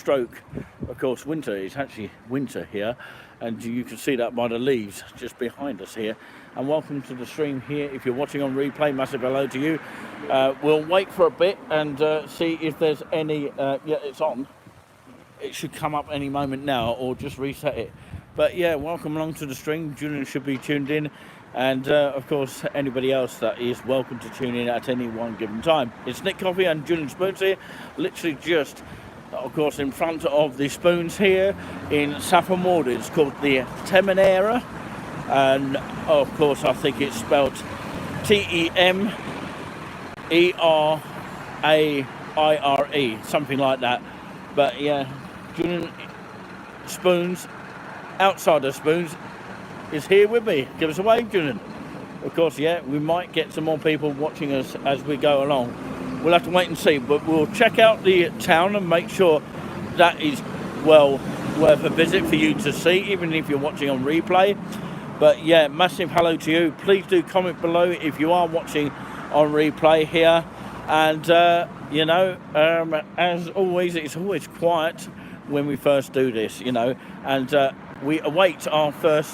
stroke, of course, winter. It's actually winter here, and you can see that by the leaves just behind us here. And welcome to the stream here. If you're watching on replay, massive hello to you. We'll wait for a bit and see if there's any... yeah, it's on. It should come up any moment now, or just reset it. But yeah, welcome along to the stream. Julian should be tuned in. And of course, anybody else that is welcome to tune in at any one given time. It's Nick Coffee and Julian Spoons here. Literally just, of course, in front of the Spoons here in Saffron Walden. It's called the Temenera. And of course, I think it's spelled T-E-M-E-R-A-I-R-E, something like that. But yeah, Julian Spoons, outside of Spoons, is here with me. Give us a wave, Julian. Of course, yeah, we might get some more people watching us as we go along. We'll have to wait and see, but we'll check out the town and make sure that is well worth a visit for you to see, even if you're watching on replay. But yeah, massive hello to you. Please do comment below if you are watching on replay here. And you know, as always, it's always quiet when we first do this, you know, and we await our first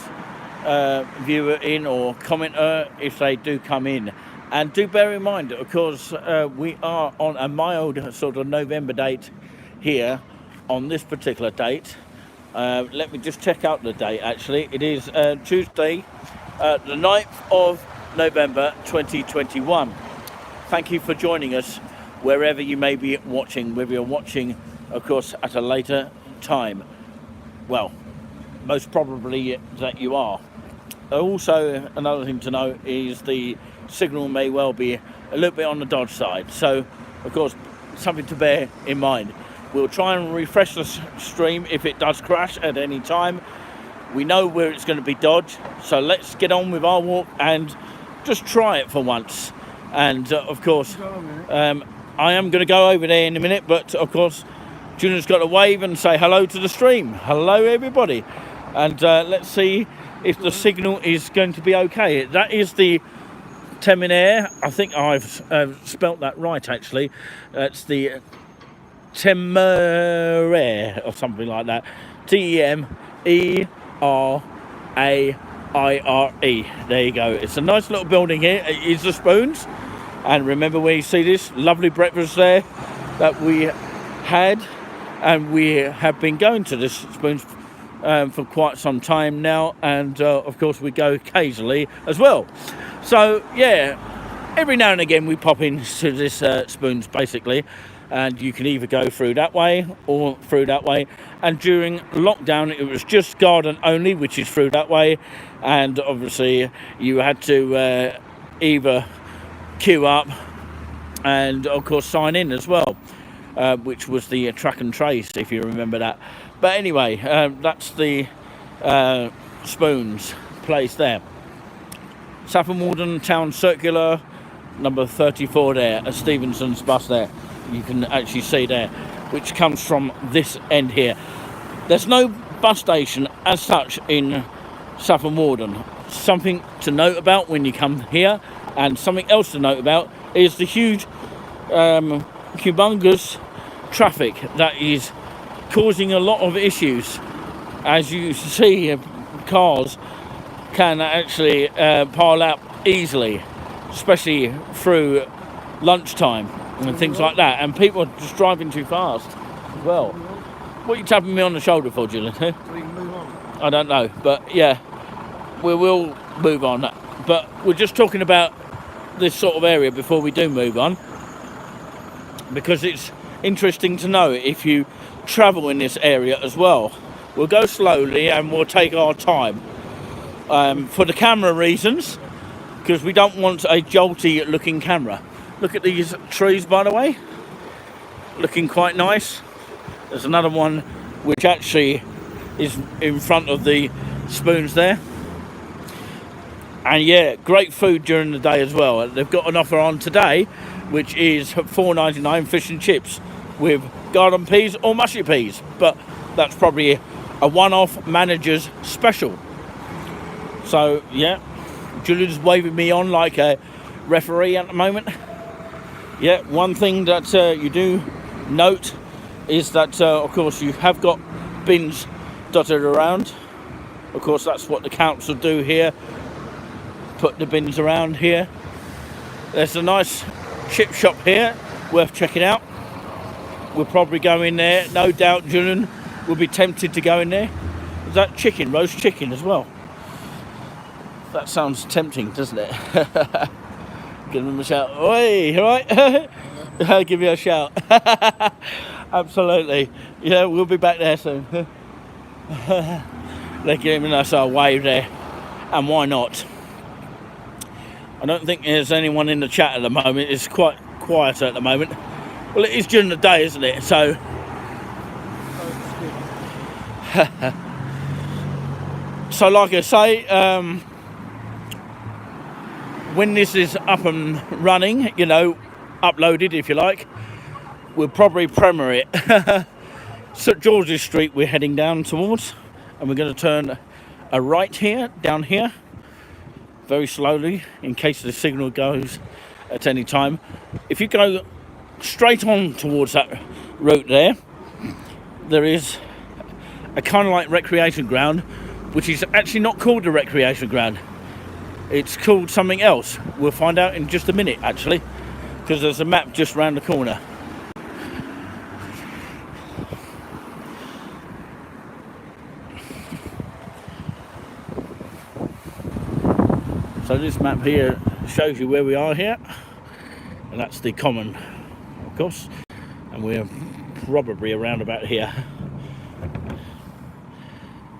viewer in or commenter if they do come in. And do bear in mind, of course, we are on a mild sort of November date here on this particular date. Let me just check out the date. Actually, it is Tuesday, the 9th of November 2021. Thank you for joining us wherever you may be watching, whether you're watching, of course, at a later time. Well, most probably that you are. Also, another thing to note is the signal may well be a little bit on the dodge side. So, of course, something to bear in mind. We'll try and refresh the stream if it does crash at any time. We know where it's going to be dodge. So let's get on with our walk and just try it for once. And, of course, I am going to go over there in a minute. But, of course, Julian's got to wave and say hello to the stream. Hello, everybody. And let's see if the signal is going to be okay. That is the Temenera. I think I've spelt that right, actually. It's the Temenera or something like that. T-E-M-E-R-A-I-R-E. There you go. It's a nice little building here. It is the Spoons. And remember where you see this lovely breakfast there that we had. And we have been going to this Spoons for quite some time now, and of course we go occasionally as well. So yeah, every now and again we pop into this Spoons basically, and you can either go through that way or through that way. And during lockdown it was just garden only, which is through that way, and obviously you had to either queue up and of course sign in as well, which was the track and trace, if you remember that. But anyway, that's the Spoons place there. Saffron Walden Town Circular, number 34 there, a Stevenson's bus there. You can actually see there, which comes from this end here. There's no bus station as such in Saffron Walden. Something to note about when you come here, and something else to note about is the huge, humongous traffic that is causing a lot of issues. As you see, cars can actually pile up easily, especially through lunchtime and things like that, and people are just driving too fast as well. What are you tapping me on the shoulder for, Julian? So we can move on. I don't know, but yeah, we will move on. But we're just talking about this sort of area before we do move on, because it's interesting to know if you travel in this area as well. We'll go slowly and we'll take our time for the camera reasons, because we don't want a jolty looking camera. Look at these trees, by the way, looking quite nice. There's another one which actually is in front of the Spoons there. And yeah, great food during the day as well. They've got an offer on today which is $4.99 fish and chips with garden peas or mushy peas, but that's probably a one-off manager's special. So yeah, Julian's waving me on like a referee at the moment. Yeah, one thing that you do note is that, of course, you have got bins dotted around. Of course, that's what the council do here. Put the bins around here. There's a nice chip shop here, worth checking out. We'll probably go in there. No doubt Julian will be tempted to go in there. Is that chicken, roast chicken as well? That sounds tempting, doesn't it? Give them a shout. Oi, right? I'll give you a shout. Absolutely. Yeah, we'll be back there soon. They're giving us our wave there. And why not? I don't think there's anyone in the chat at the moment. It's quite quiet at the moment. Well, it is during the day, isn't it? So... so like I say, when this is up and running, you know, uploaded if you like, we'll probably premiere it. St George's Street we're heading down towards, and we're going to turn a right here, down here, very slowly in case the signal goes at any time. If you go straight on towards that route there is a kind of like recreation ground, which is actually not called a recreation ground. It's called something else. We'll find out in just a minute, actually, because there's a map just round the corner. So this map here shows you where we are here, and that's the common, of course, and we're probably around about here,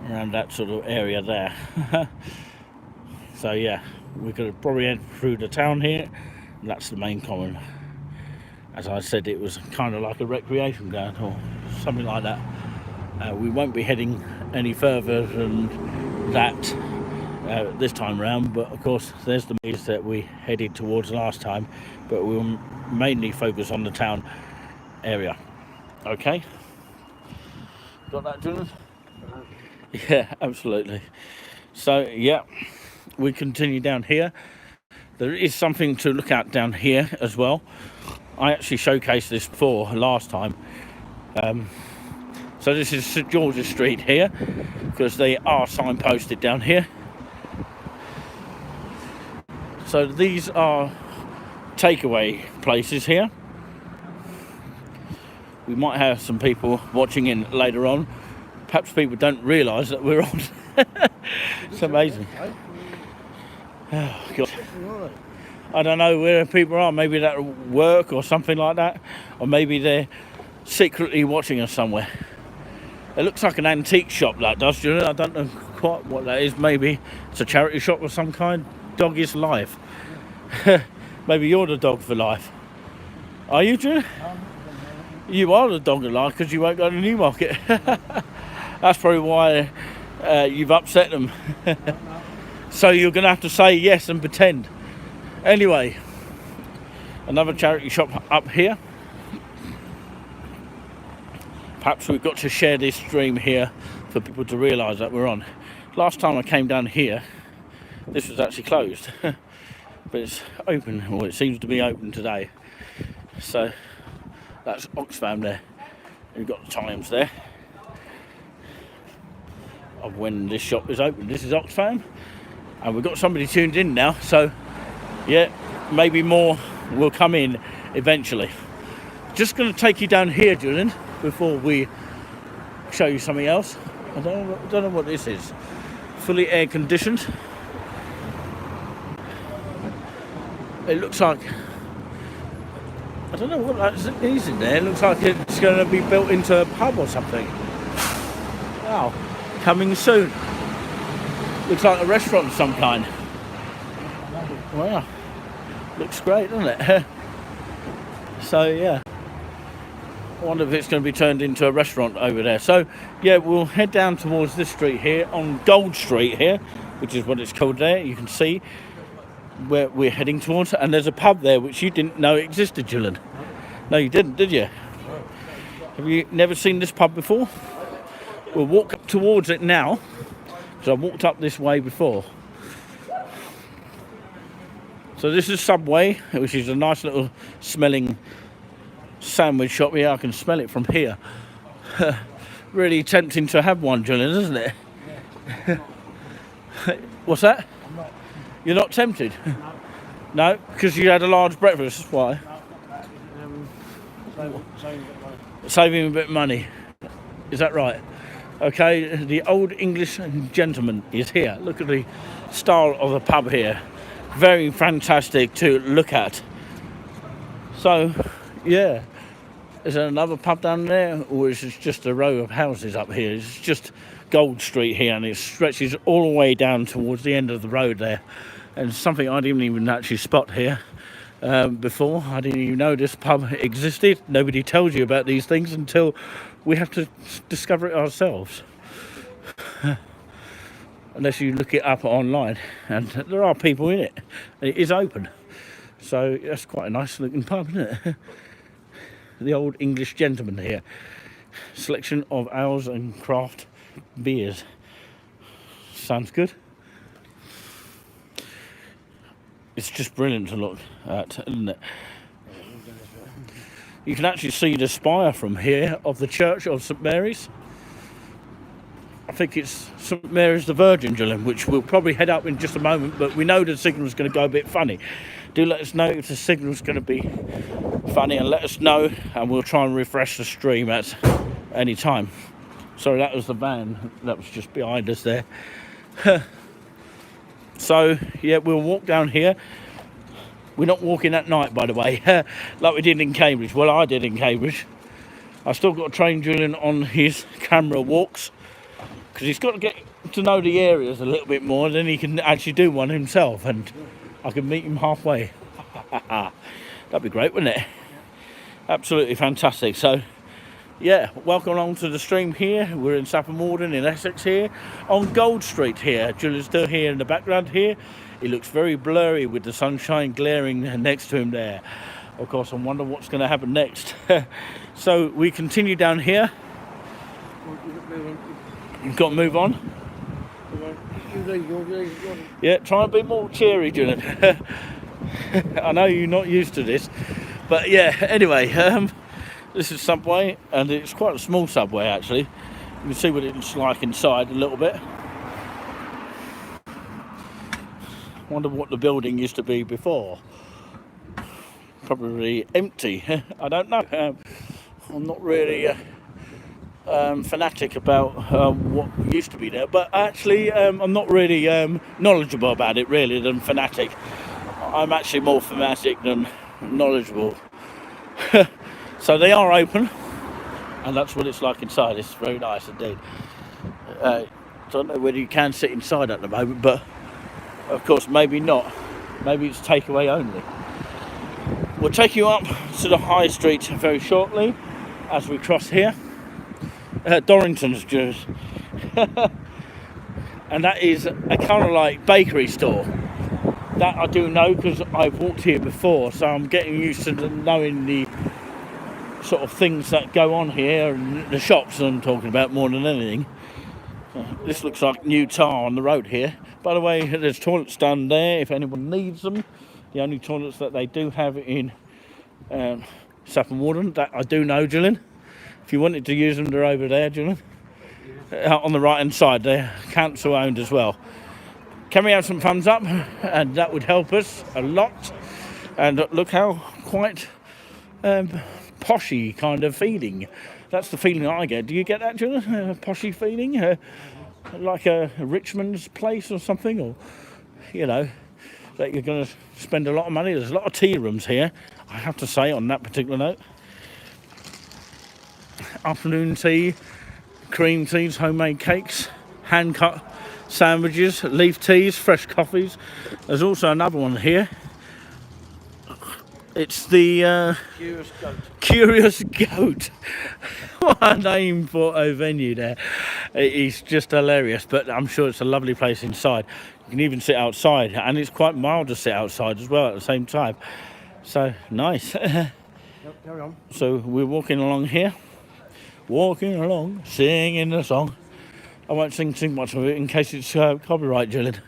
around that sort of area there. So yeah, we could probably head through the town here, and that's the main common. As I said, it was kind of like a recreation ground or something like that. We won't be heading any further than that this time round, but of course there's the maze that we headed towards last time, but we'll mainly focus on the town area. Okay, got that, Julian? Yeah, absolutely. So yeah, we continue down here. There is something to look at down here as well. I actually showcased this before last time. So this is St George's Street here, because they are signposted down here. So these are takeaway places here. We might have some people watching in later on. Perhaps people don't realise that we're on. It's amazing. Oh, God. I don't know where people are. Maybe they're at work or something like that. Or maybe they're secretly watching us somewhere. It looks like an antique shop, that does, you know? I don't know quite what that is. Maybe it's a charity shop of some kind. Dog is life. Maybe you're the dog for life. Are you, Drew? You are the dog of life because you won't go to Newmarket. That's probably why you've upset them. So you're going to have to say yes and pretend. Anyway, another charity shop up here. Perhaps we've got to share this stream here for people to realise that we're on. Last time I came down here, this was actually closed. But it's open, or it seems to be open today. So that's Oxfam there. We've got the times there of when this shop is open. This is Oxfam, and we've got somebody tuned in now. So yeah, maybe more will come in eventually. Just going to take you down here, Julian, before we show you something else. I don't know what this is. Fully air conditioned. It looks like, I don't know what that is in there. It looks like it's going to be built into a pub or something. Wow, coming soon. Looks like a restaurant of some kind. Wow, looks great, doesn't it? So yeah, I wonder if it's going to be turned into a restaurant over there. So yeah, we'll head down towards this street here, on Gold Street here, which is what it's called there. You can see where we're heading towards, and there's a pub there which you didn't know existed, Julian. No, you didn't, did you? Have you never seen this pub before? We'll walk up towards it now, because I walked up this way before. So this is Subway, which is a nice little smelling sandwich shop here. I can smell it from here. Really tempting to have one, Julian, isn't it? Yeah. What's that? I'm not. You're not tempted? No. No, because you had a large breakfast. That's why. Saving a bit of money. Saving a bit of money. Is that right? Okay, the old English gentleman is here. Look at the style of the pub here. Very fantastic to look at. So, yeah. Is there another pub down there? Or is it just a row of houses up here? It's just Gold Street here, and it stretches all the way down towards the end of the road there. And something I didn't even actually spot here before. I didn't even know this pub existed. Nobody tells you about these things until we have to discover it ourselves. Unless you look it up online, and there are people in it. It is open. So that's quite a nice looking pub, isn't it? The old English gentleman here. Selection of ales and craft beers. Sounds good. It's just brilliant to look at, isn't it? You can actually see the spire from here of the Church of St Mary's. I think it's St Mary's the Virgin, Gillian, which we'll probably head up in just a moment, but we know the signal's going to go a bit funny. Do let us know if the signal's going to be funny, and let us know, and we'll try and refresh the stream at any time. Sorry, that was the van that was just behind us there. So, yeah, we'll walk down here. We're not walking at night, by the way, like we did in Cambridge. Well, I did in Cambridge. I still got to train Julian on his camera walks, because he's got to get to know the areas a little bit more, then he can actually do one himself, and I can meet him halfway. That'd be great, wouldn't it? Absolutely fantastic. So, yeah, welcome along to the stream here. We're in Saffron Walden in Essex here, on Gold Street here. Julian's still here in the background here. He looks very blurry with the sunshine glaring next to him there. Of course, I wonder what's going to happen next. So we continue down here. You've got to move on. Yeah, try and be more cheery, Julian. I know you're not used to this, but yeah. Anyway, this is Subway, and it's quite a small Subway actually. You can see what it's like inside a little bit. Wonder what the building used to be before. Probably empty. I don't know. I'm not really fanatic about what used to be there, but actually I'm not really knowledgeable about it really than fanatic. I'm actually more fanatic than knowledgeable. So they are open, and that's what it's like inside. It's very nice indeed. Don't know whether you can sit inside at the moment, but of course maybe not. Maybe it's takeaway only. We'll take you up to the high street very shortly as we cross here. Dorrington's just and that is a kind of like bakery store. That I do know because I've walked here before, so I'm getting used to knowing the sort of things that go on here and the shops I'm talking about more than anything. This looks like new tar on the road here. By the way, there's toilets down there if anyone needs them. The only toilets that they do have in Saffron Walden, that I do know, Gillian. If you wanted to use them, they're over there, Gillian. On the right hand side, they're council owned as well. Can we have some thumbs up? And that would help us a lot. And look how quite poshy kind of feeling. That's the feeling I get. Do you get that, Julian? Poshy feeling? Like a Richmond's place or something? Or, you know, that you're going to spend a lot of money. There's a lot of tea rooms here, I have to say, on that particular note. Afternoon tea, cream teas, homemade cakes, hand-cut sandwiches, leaf teas, fresh coffees. There's also another one here. It's the Curious Goat. What a name for a venue there. It's just hilarious, but I'm sure it's a lovely place inside. You can even sit outside, and it's quite mild to sit outside as well at the same time. So, nice. Yep, carry on. So, we're walking along here. Walking along, singing the song. I won't sing too much of it in case it's copyright, Gillian.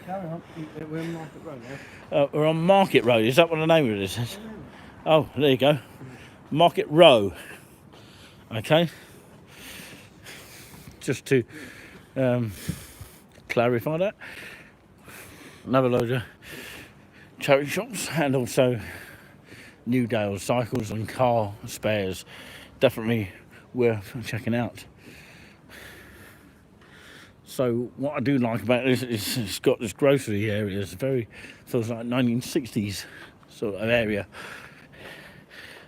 Carry on. We're on Market Road now. We're on Market Road. Is that what the name of it is? Oh, there you go. Market Row. Okay, just to clarify that. Another load of charity shops, and also New Dale cycles and car spares. Definitely worth checking out. So what I do like about this is it's got this grocery area. It's feels like 1960s sort of area.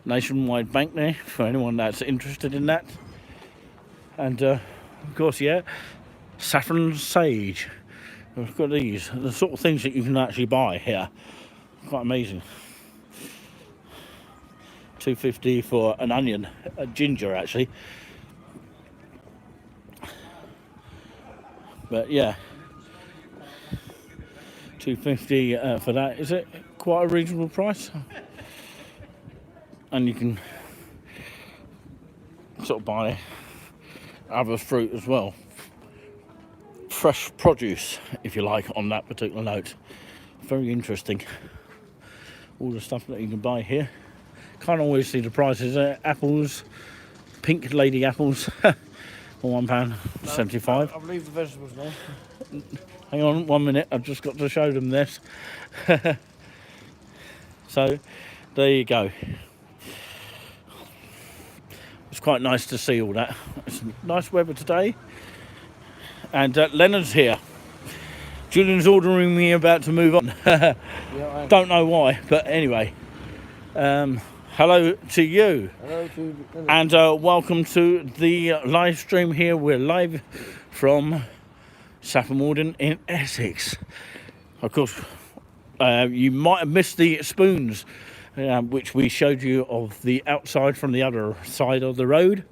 Nationwide bank there for anyone that's interested in that. And of course, yeah, saffron sage. We've got these, the sort of things that you can actually buy here. Quite amazing. $2.50 for an onion, a ginger actually. But yeah, $2.50 for that. Is it quite a reasonable price? And you can sort of buy other fruit as well. Fresh produce, if you like, on that particular note. Very interesting. All the stuff that you can buy here. Can't always see the prices. Apples, pink lady apples, for £1.75. I believe the vegetables now. Hang on 1 minute, I've just got to show them this. So, there you go. It's quite nice to see all that. It's nice weather today. And Leonard's here. Julian's ordering me about to move on. Yeah, Don't know why, but anyway. Hello to you. hello to And welcome to the live stream here. We're live from Saffron Walden in Essex. Of course, you might have missed the spoons, which we showed you of the outside from the other side of the road,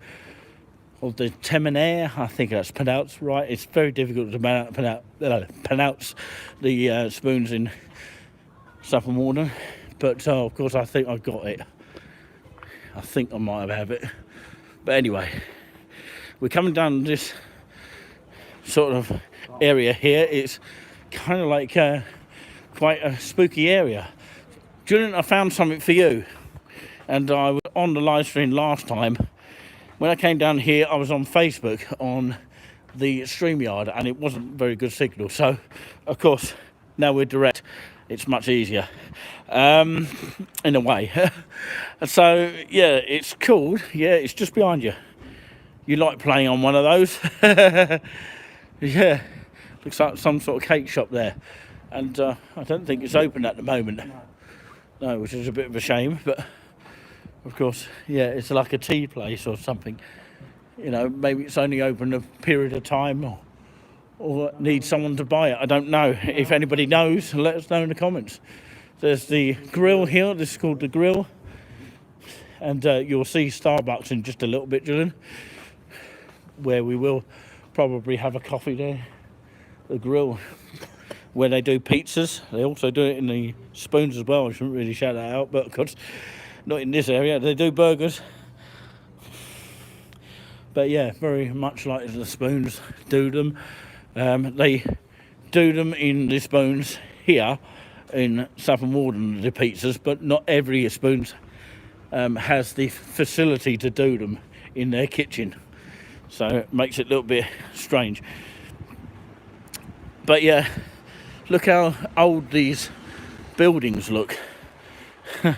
of the Temenaire. I think that's pronounced right. It's very difficult to pronounce the spoons in Saffron Walden. But of course, I think I've got it. I think I might have it. But anyway, we're coming down this sort of area here. It's kind of like quite a spooky area. Julian, I found something for you. And I was on the live stream last time. When I came down here, I was on Facebook on the StreamYard, and it wasn't very good signal. So, of course, now we're direct. It's much easier, in a way. So, yeah, it's cool. Yeah, it's just behind you. You like playing on one of those? Yeah, looks like some sort of cake shop there. And I don't think it's open at the moment. No, which is a bit of a shame, but of course, yeah, it's like a tea place or something. You know, maybe it's only open a period of time, or need someone to buy it. I don't know. If anybody knows, let us know in the comments. There's the grill here. This is called the grill. And you'll see Starbucks in just a little bit, Julian, where we will probably have a coffee there. The grill, where they do pizzas. They also do it in the spoons as well. I shouldn't really shout that out, but of course, not in this area. They do burgers. But yeah, very much like the spoons do them. They do them in the spoons here in Saffron Walden, the pizzas, but not every spoons has the facility to do them in their kitchen. So it makes it a little bit strange. But yeah, look how old these buildings look.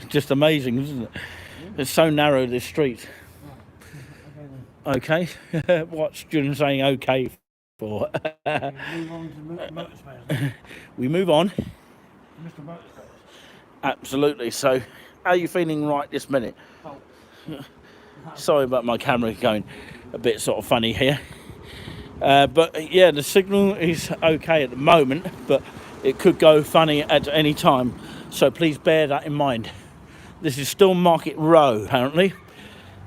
Just amazing, isn't it? It's so narrow, this street. Okay. What's Julian saying okay for? We move on. Mr. Motorspace. Absolutely. So, how are you feeling right this minute? Sorry about my camera going a bit sort of funny here. But yeah, the signal is okay at the moment, but it could go funny at any time. So please bear that in mind. This is still Market Row, apparently,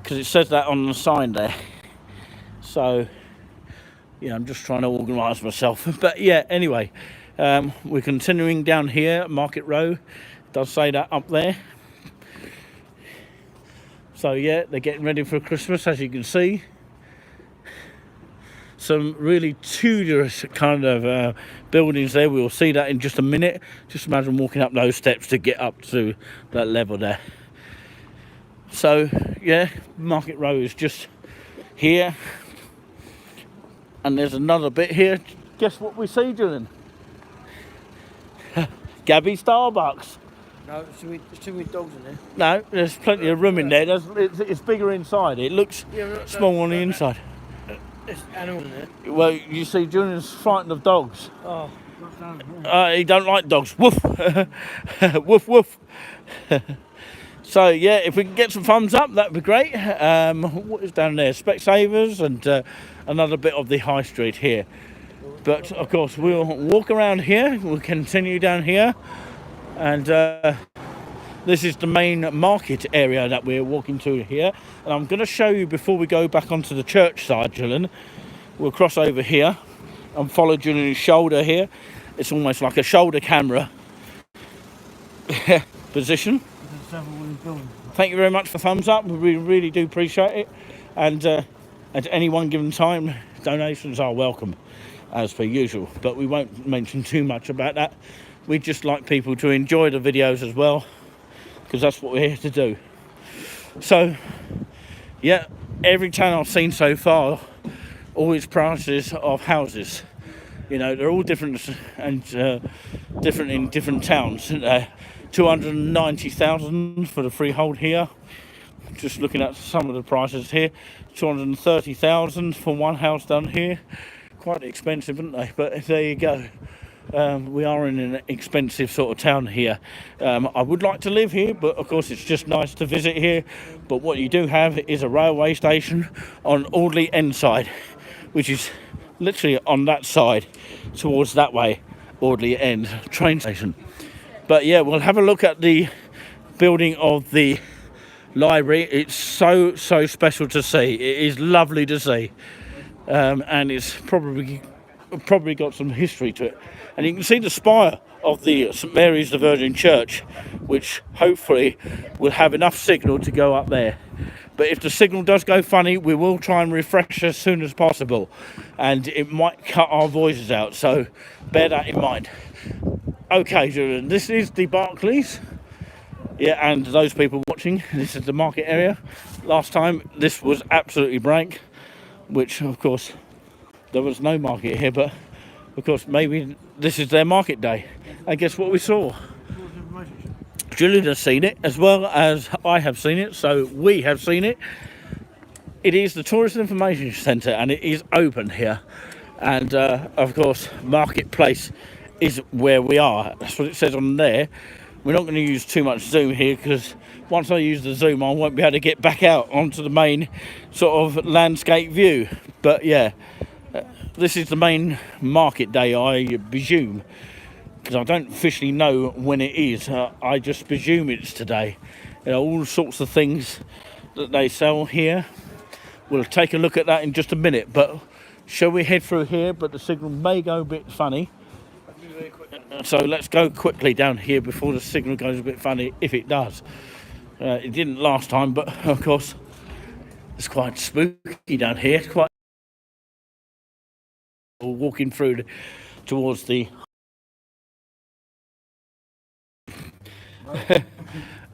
because it says that on the sign there. So, yeah, I'm just trying to organise myself. But yeah, anyway, we're continuing down here, Market Row. It does say that up there. So yeah, they're getting ready for Christmas, as you can see. Some really Tudorish kind of buildings there. We'll see that in just a minute. Just imagine walking up those steps to get up to that level there. So yeah, Market Row is just here. And there's another bit here. Guess what we see, Julian? Gabby Starbucks. No, there's too many dogs in there. No, there's plenty of room in there. It's bigger inside. It looks small on the inside. There's animals in there. Well, you see, Julian's frightened of dogs. Oh, not down. He don't like dogs. Woof, woof, woof. So yeah, if we can get some thumbs up, that'd be great. What is down there? Specsavers and another bit of the high street here. But of course, we'll walk around here. We'll continue down here, and this is the main market area that we're walking to here. And I'm going to show you before we go back onto the church side, Julian. We'll cross over here and follow Julian's shoulder here. It's almost like a shoulder camera position. Thank you very much for thumbs up. We really do appreciate it. And at any one given time, donations are welcome, as per usual. But we won't mention too much about that. We'd just like people to enjoy the videos as well, because that's what we're here to do. So, yeah, every town I've seen so far, all its prices of houses, you know, they're all different and different in different towns. 290,000 for the freehold here. Just looking at some of the prices here, 230,000 for one house down here. Quite expensive, aren't they? But there you go. We are in an expensive sort of town here. I would like to live here, but of course it's just nice to visit here. But what you do have is a railway station on Audley End side, which is literally on that side towards that way, Audley End train station. But yeah, we'll have a look at the building of the library. It's so special to see. It is lovely to see, and it's probably got some history to it. And you can see the spire of the St Mary's the Virgin Church, which hopefully will have enough signal to go up there. But if the signal does go funny, we will try and refresh as soon as possible, and it might cut our voices out, so bear that in mind. Okay, Julian, this is the Barclays. Yeah, and those people watching, this is the market area. Last time this was absolutely blank, which of course there was no market here, but of course maybe this is their market day. And guess what we saw? Julian has seen it as well as I have seen it, so we have seen it. It is the Tourist Information Centre, and it is open here. And of course, Marketplace is where we are. That's what it says on there. We're not going to use too much zoom here, because once I use the zoom I won't be able to get back out onto the main sort of landscape view. But yeah, this is the main market day, I presume, because I don't officially know when it is. I just presume it's today. You know, all sorts of things that they sell here. We'll take a look at that in just a minute, but shall we head through here? But the signal may go a bit funny. So let's go quickly down here before the signal goes a bit funny, if it does. It didn't last time, but of course it's quite spooky down here. It's quite walking through towards the.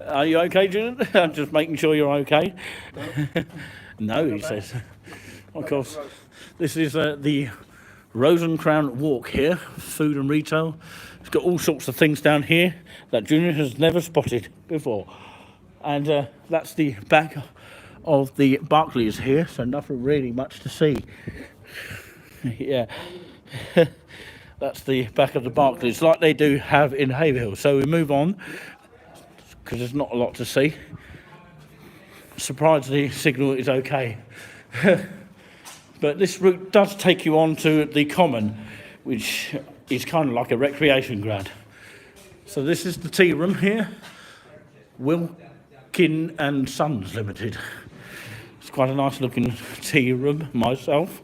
Are you okay, Julian? I'm just making sure you're okay. No, he says. Of course, this is the Rosencrown Walk here, food and retail. It's got all sorts of things down here that Junior has never spotted before. And that's the back of the Barclays here, so nothing really much to see. Yeah, that's the back of the Barclays, like they do have in Haverhill. So we move on, because there's not a lot to see. Surprised the signal is okay. But this route does take you on to the Common, which is kind of like a recreation ground. So this is the tea room here, Wilkin and Sons Limited. It's quite a nice looking tea room myself.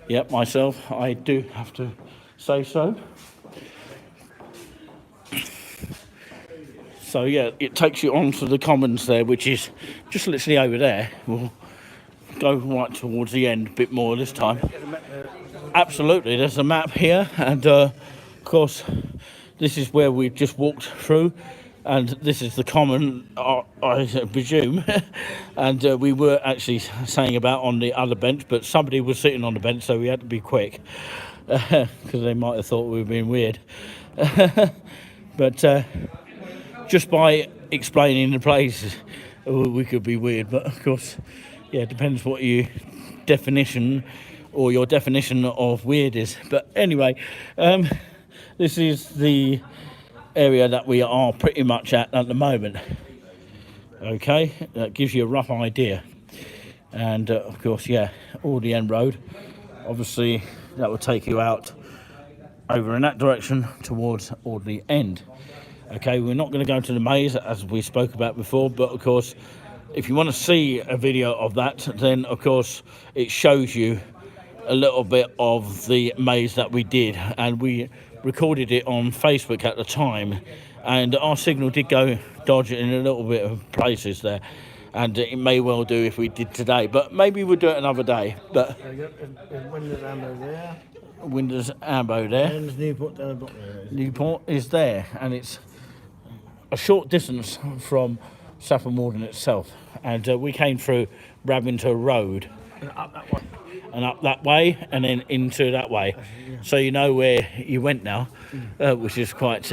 Yep, myself, I do have to say so. So yeah, it takes you on to the Commons there, which is just literally over there. We'll go right towards the end a bit more this time. Absolutely, there's a map here, and of course this is where we just walked through. and this is the common, I presume. And we were actually saying about on the other bench, but somebody was sitting on the bench, so we had to be quick because they might have thought we were being weird. But just by explaining the place, we could be weird. But of course, yeah, it depends what your definition of weird is. But anyway, this is the area that we are pretty much at the moment. Okay, that gives you a rough idea. And of course, yeah, Aldi End Road, obviously that will take you out over in that direction towards Aldi End. Okay, we're not going to go to the maze as we spoke about before, but of course if you want to see a video of that, then of course it shows you a little bit of the maze that we did, and we recorded it on Facebook at the time, and our signal did go dodge in a little bit of places there, and it may well do if we did today, but maybe we'll do it another day. But Windows ammo there. Windows ammo there. And there's Newport down the bottom there. Newport is there, and it's a short distance from Saffron Walden itself, and we came through Bradminster Road And up that way. and up that way and then into that way, so you know where you went now, which is quite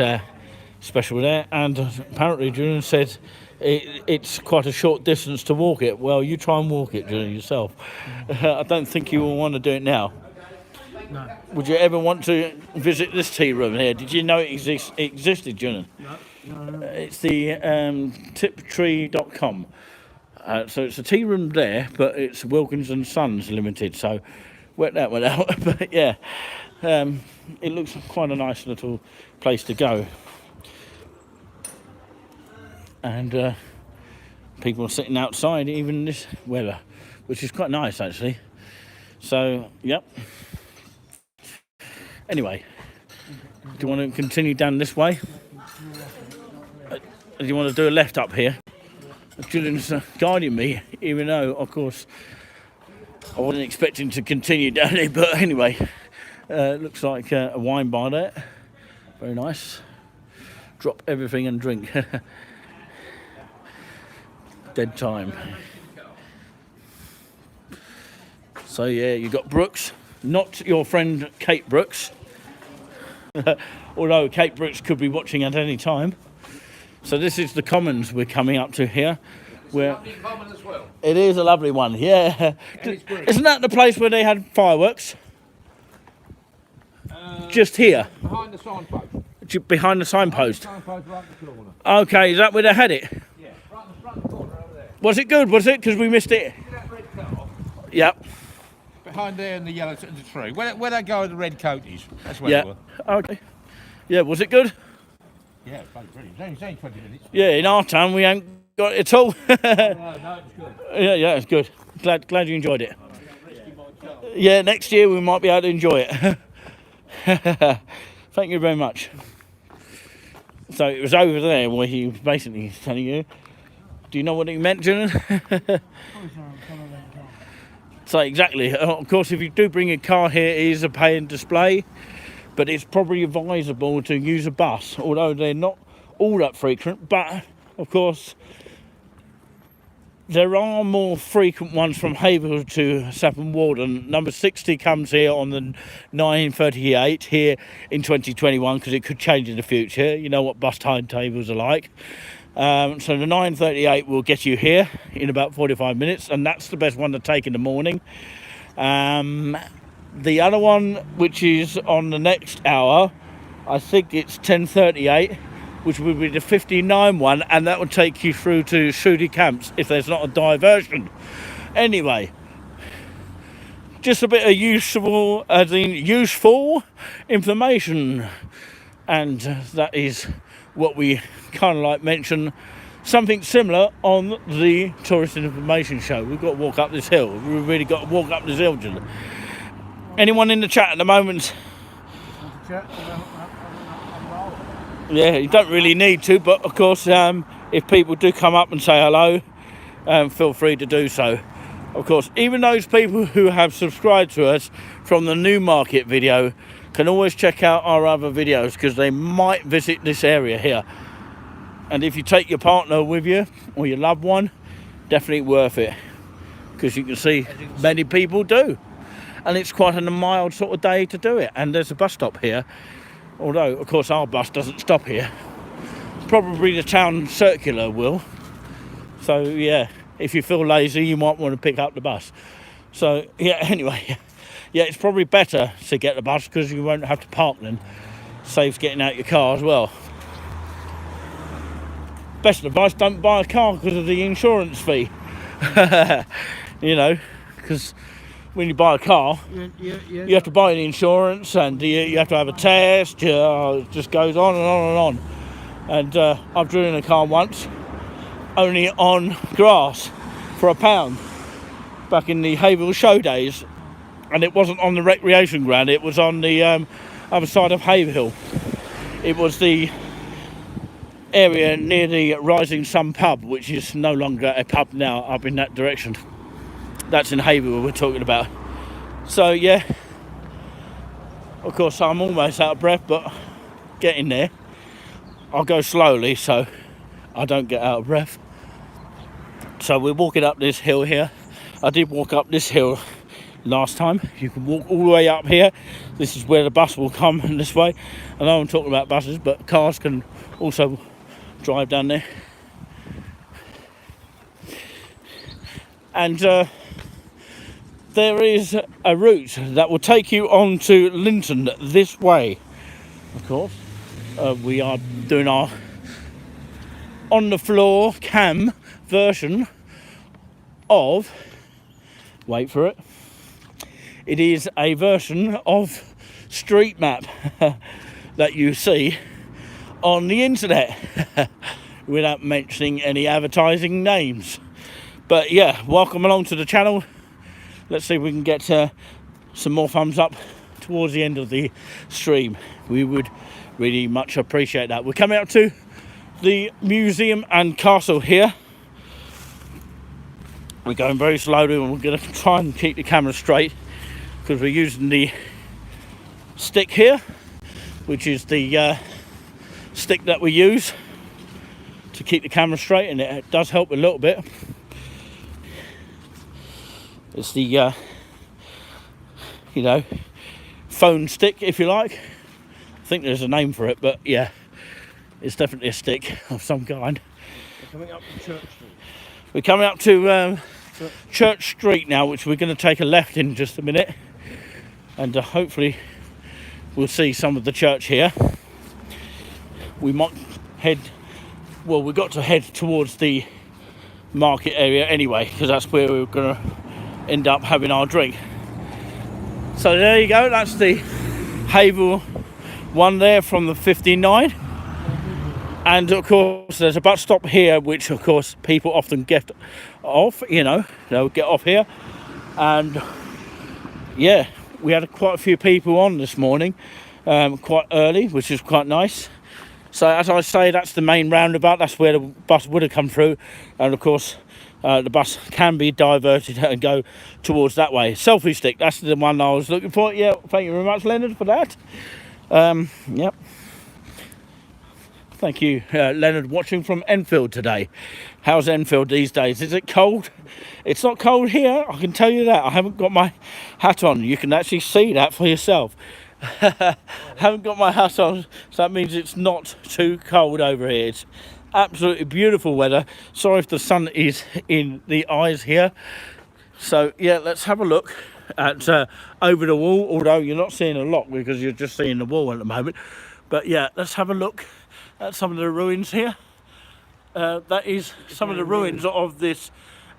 special there. And apparently Julian said it's quite a short distance to walk it. Well, you try and walk it, Julian, yourself. I don't think you will want to do it now. No. Would you ever want to visit this tea room here? Did you know it existed, Julian? No. It's the tiptree.com. So it's a tea room there, but it's Wilkins and Sons Limited. So work that one out. But yeah, it looks quite a nice little place to go. And people are sitting outside even in this weather, which is quite nice actually. So, yep. Anyway, do you want to continue down this way? Do you want to do a left up here? Julian's guiding me, even though, of course, I wasn't expecting to continue down it. But anyway, looks like a wine bar there. Very nice. Drop everything and drink. Dead time. So yeah, you got Brooks, not your friend Kate Brooks. Although Kate Brooks could be watching at any time. So this is the Commons we're coming up to here. Where it is a lovely one, yeah. Isn't that the place where they had fireworks? Just here? Behind the signpost. Behind the signpost? Signpost right in the corner. Okay, is that where they had it? Yeah, right in the corner over there. Was it good, was it? Because we missed it. See that red cut off? Yep. Behind there in the yellow the tree. Where that guy with the red coat is. That's where Yeah. they were. Okay. Yeah, was it good? Yeah, it's bloody brilliant. It's only 20 minutes. Yeah, in our town we ain't got it at all. No, it's good. Yeah, it's good. Glad you enjoyed it. Yeah, next year we might be able to enjoy it. Thank you very much. So it was over there where he was basically telling you. Do you know what he meant, Julian? So exactly. Of course, if you do bring a car here, it is a pay and display. But it's probably advisable to use a bus, although they're not all that frequent. But, of course, there are more frequent ones from Haverhill to Saffron Walden. Number 60 comes here on the 9:38 here in 2021, because it could change in the future. You know what bus timetables are like. So the 9:38 will get you here in about 45 minutes, and that's the best one to take in the morning. The other one, which is on the next hour, I think it's 10:38, which will be the 59 one, and that will take you through to Shudi Camps if there's not a diversion. Anyway, just a bit of useful information, and that is what we kind of like mention. Something similar on the Tourist Information Show. We've got to walk up this hill. We've really got to walk up this hill, Julian. Anyone in the chat at the moment? Yeah, you don't really need to, but of course, if people do come up and say hello, feel free to do so. Of course, even those people who have subscribed to us from the Newmarket video can always check out our other videos, because they might visit this area here. And if you take your partner with you or your loved one, definitely worth it, because you can see many people do, and it's quite a mild sort of day to do it. And there's a bus stop here, although of course our bus doesn't stop here. Probably the town circular will. So yeah, if you feel lazy, you might want to pick up the bus. So yeah, anyway, yeah, it's probably better to get the bus because you won't have to park then. Saves getting out your car as well. Best advice, don't buy a car because of the insurance fee. You know, because when you buy a car, you have to buy the insurance, and you have to have a test. It just goes on and on and on. And I've driven a car once, only on grass, for £1 back in the Hayville show days, and it wasn't on the recreation ground. It was on the other side of Hayville. It was the area near the Rising Sun pub, which is no longer a pub now, up in that direction. That's in Hayville we're talking about. So yeah, of course I'm almost out of breath, but getting there. I'll go slowly so I don't get out of breath. So we're walking up this hill here. I did walk up this hill last time. You can walk all the way up here. This is where the bus will come in this way. I know I'm talking about buses, but cars can also drive down there. And there is a route that will take you on to Linton this way. Of course, we are doing our on the floor cam version of, wait for it, it is a version of Street Map that you see on the internet without mentioning any advertising names. But yeah, welcome along to the channel. Let's see if we can get some more thumbs up towards the end of the stream. We would really much appreciate that. We're coming up to the museum and castle here. We're going very slowly, and we're going to try and keep the camera straight because we're using the stick here, which is the stick that we use to keep the camera straight, and it does help a little bit. It's the you know, phone stick, if you like. I think there's a name for it, but yeah, it's definitely a stick of some kind. We're coming up to Church Street. We're coming up to Church Street now, which we're going to take a left in just a minute, and hopefully we'll see some of the church here. We might head, well, we've got to head towards the market area anyway, because that's where we're going to end up having our drink. So there you go, that's the Hayville one there from the 59. And of course there's a bus stop here, which of course people often get off, you know, they'll get off here. And yeah, we had quite a few people on this morning, quite early, which is quite nice. So as I say, that's the main roundabout, that's where the bus would have come through. And of course the bus can be diverted and go towards that way. Selfie stick, that's the one I was looking for. Yeah, thank you very much, Leonard, for that. Yep. Thank you, Leonard, watching from Enfield today. How's Enfield these days? Is it cold? It's not cold here, I can tell you that. I haven't got my hat on. You can actually see that for yourself. Haven't got my hat on, so that means it's not too cold over here. It's absolutely beautiful weather. Sorry if the sun is in the eyes here. So yeah, let's have a look at over the wall, although you're not seeing a lot because you're just seeing the wall at the moment. But yeah, let's have a look at some of the ruins here. That is some of the ruins of this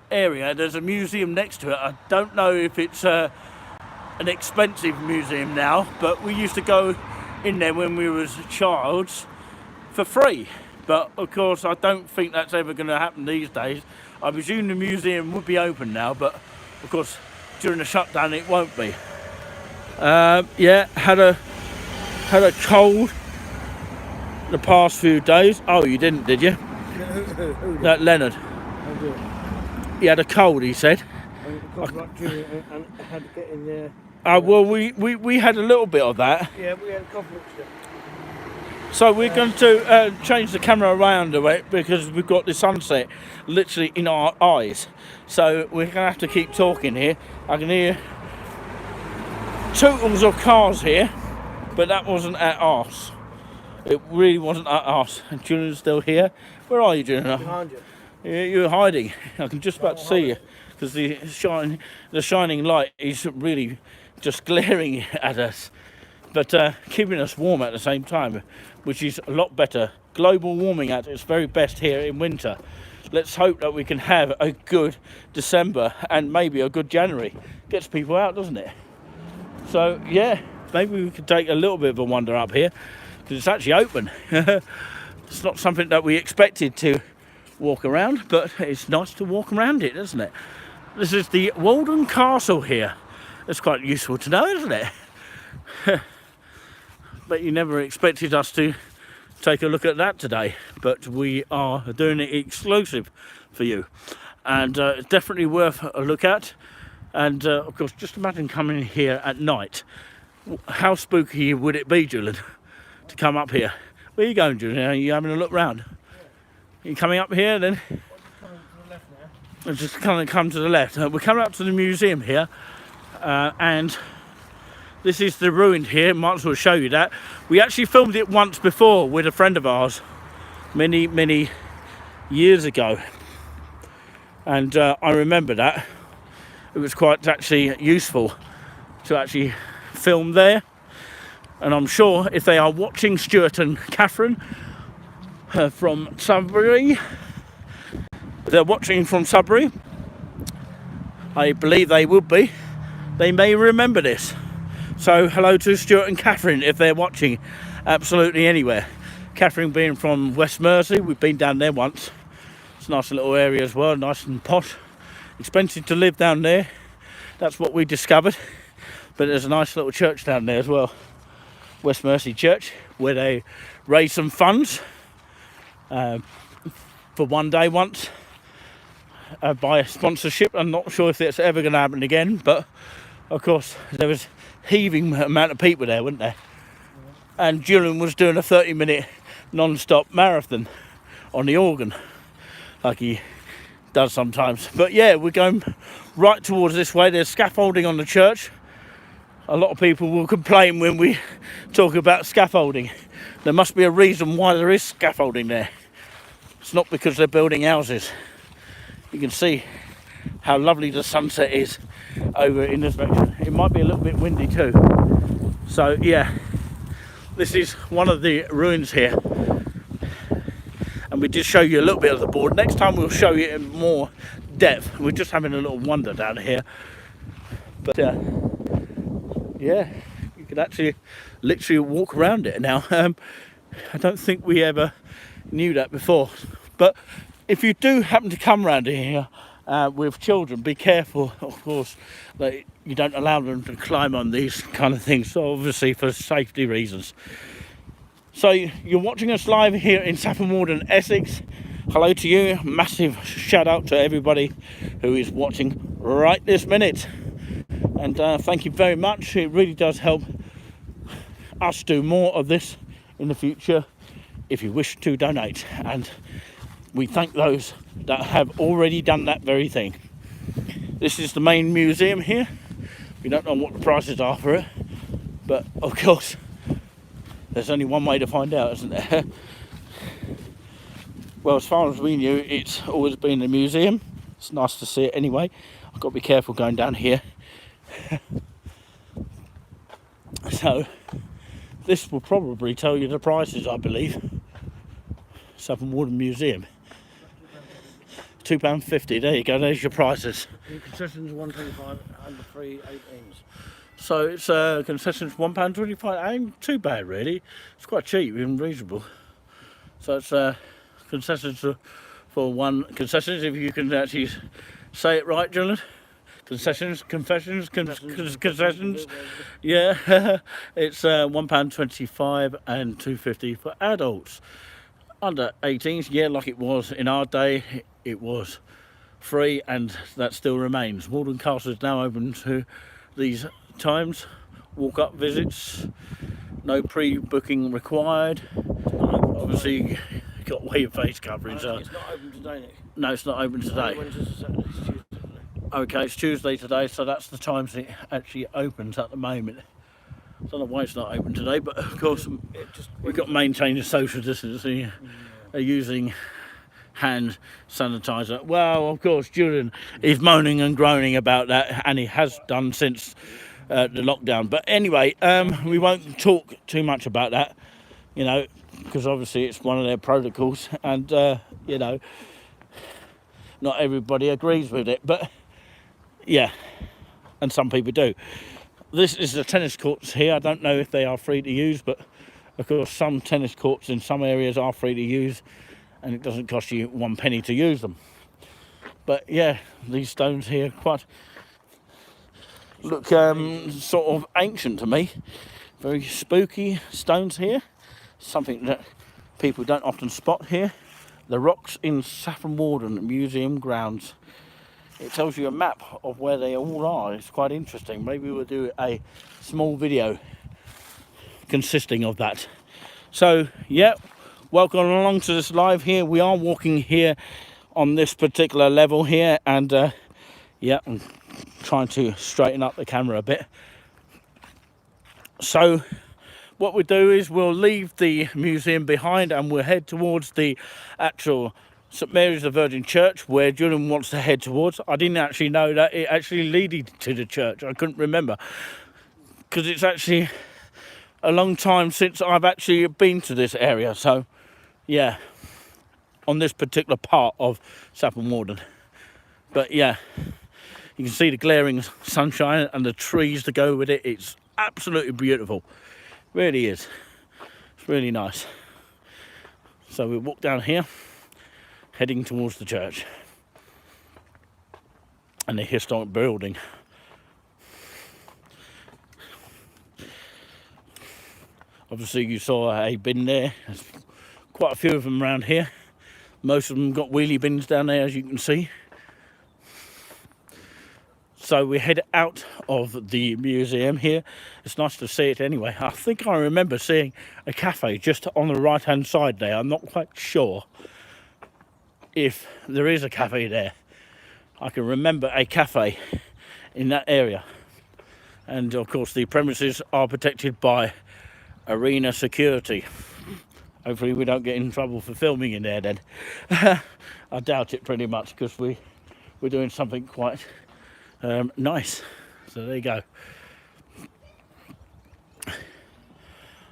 area. There's a museum next to it. I don't know if it's an expensive museum now, but we used to go in there when we was childs for free. But of course I don't think that's ever going to happen these days. I presume the museum would be open now, but of course during the shutdown it won't be. Yeah, had a cold the past few days. Oh, you didn't, did you? That Leonard. He had a cold, he said. And had to get in there. Well, we had a little bit of that. Yeah, we had a cough mixture. So we're going to change the camera around a bit because we've got the sunset literally in our eyes. So we're going to have to keep talking here. I can hear totals of cars here, but that wasn't at us. It really wasn't at us. And Julian's still here. Where are you, Julian? Behind you. You're hiding. I can just about see you because the shining light is really just glaring at us, but keeping us warm at the same time, which is a lot better. Global warming at its very best here in winter. Let's hope that we can have a good December and maybe a good January. Gets people out, doesn't it? So yeah, maybe we could take a little bit of a wander up here because it's actually open. It's not something that we expected to walk around, but it's nice to walk around it, isn't it? This is the Walden Castle here. It's quite useful to know, isn't it? But you never expected us to take a look at that today, but we are doing it exclusive for you, and it's definitely worth a look at. And of course, just imagine coming here at night. How spooky would it be, Julian, to come up here? Where are you going, Julian? Are you having a look round? Are you coming up here then? Just kind of come to the left. We're coming up to the museum here, and this is the ruin here. Might as well show you that. We actually filmed it once before with a friend of ours, many years ago, and I remember that. It was quite actually useful to actually film there, and I'm sure if they are watching, Stuart and Catherine from Sudbury, they're watching from Sudbury, I believe they would be, they may remember this. So hello to Stuart and Catherine if they're watching absolutely anywhere. Catherine being from West Mersey, we've been down there once. It's a nice little area as well, nice and posh. Expensive to live down there, that's what we discovered. But there's a nice little church down there as well, West Mersey Church, where they raise some funds for one day once by a sponsorship. I'm not sure if it's ever going to happen again, but of course there was heaving amount of people there, weren't there? And Julian was doing a 30-minute non-stop marathon on the organ, like he does sometimes. But yeah, we're going right towards this way. There's scaffolding on the church. A lot of people will complain when we talk about scaffolding. There must be a reason why there is scaffolding there. It's not because they're building houses. You can see how lovely the sunset is over in this direction. It might be a little bit windy too. So yeah, this is one of the ruins here. And we did show you a little bit of the board. Next time we'll show you in more depth. We're just having a little wander down here. But yeah, you could actually literally walk around it now. I don't think we ever knew that before. But if you do happen to come around here with children, be careful, of course, that you don't allow them to climb on these kind of things, so obviously for safety reasons. So you're watching us live here in Saffron Walden, Essex. Hello to you, massive shout out to everybody who is watching right this minute, and thank you very much. It really does help us do more of this in the future if you wish to donate, and we thank those that have already done that very thing. This is the main museum here. We don't know what the prices are for it, but of course there's only one way to find out, isn't there? Well, as far as we knew, it's always been a museum. It's nice to see it anyway. I've got to be careful going down here. So this will probably tell you the prices, I believe. Saffron Walden Museum. £2.50. There you go. There's your prices. The concessions are £1.25 and the free 18s. So it's concessions £1.25. Ain't too bad really. It's quite cheap and reasonable. So it's concessions for one concessions, if you can actually say it right, Julian. Concessions. Yeah, it's £1.25 and £2.50 for adults. Under 18s, yeah, like it was in our day, it was free, and that still remains. Walden Castle is now open to these times. Walk-up visits, no pre-booking required. Obviously, you got to wear your face covering. So It's not open today, Nick. no, it's not open today. Wednesday to Saturday. It's Tuesday today. Okay, it's Tuesday today, so that's the times it actually opens at the moment. I don't know why it's not open today, but of course we've got to maintain the social distancing. They're using hand sanitizer. Well, of course, Julian is moaning and groaning about that, and he has done since the lockdown. But anyway, we won't talk too much about that, you know, because obviously it's one of their protocols, and you know, not everybody agrees with it, but yeah, and some people do. This is the tennis courts here. I don't know if they are free to use, but of course some tennis courts in some areas are free to use, and it doesn't cost you 1 penny to use them. But yeah, these stones here quite look sort of ancient to me. Very spooky stones here. Something that people don't often spot here. The rocks in Saffron Walden Museum grounds. It tells you a map of where they all are. It's quite interesting. Maybe we'll do a small video consisting of that. So yeah, welcome along to this live here. We are walking here on this particular level here, and yeah, I'm trying to straighten up the camera a bit. So what we'll do is we'll leave the museum behind and we'll head towards the actual St Mary's the Virgin Church, where Julian wants to head towards. I didn't actually know that it actually leaded to the church. I couldn't remember, because it's actually a long time since I've actually been to this area. So yeah, on this particular part of Saffron Walden. But yeah, you can see the glaring sunshine and the trees to go with it. It's absolutely beautiful. Really is. It's really nice. So we walk down here, heading towards the church and the historic building. Obviously you saw a bin there. There's quite a few of them around here. Most of them got wheelie bins down there, as you can see. So we head out of the museum here. It's nice to see it anyway. I think I remember seeing a cafe just on the right hand side there. I'm not quite sure if there is a cafe there. I can remember a cafe in that area, and of course the premises are protected by arena security. Hopefully we don't get in trouble for filming in there then. I doubt it pretty much, because we're doing something quite nice. So there you go,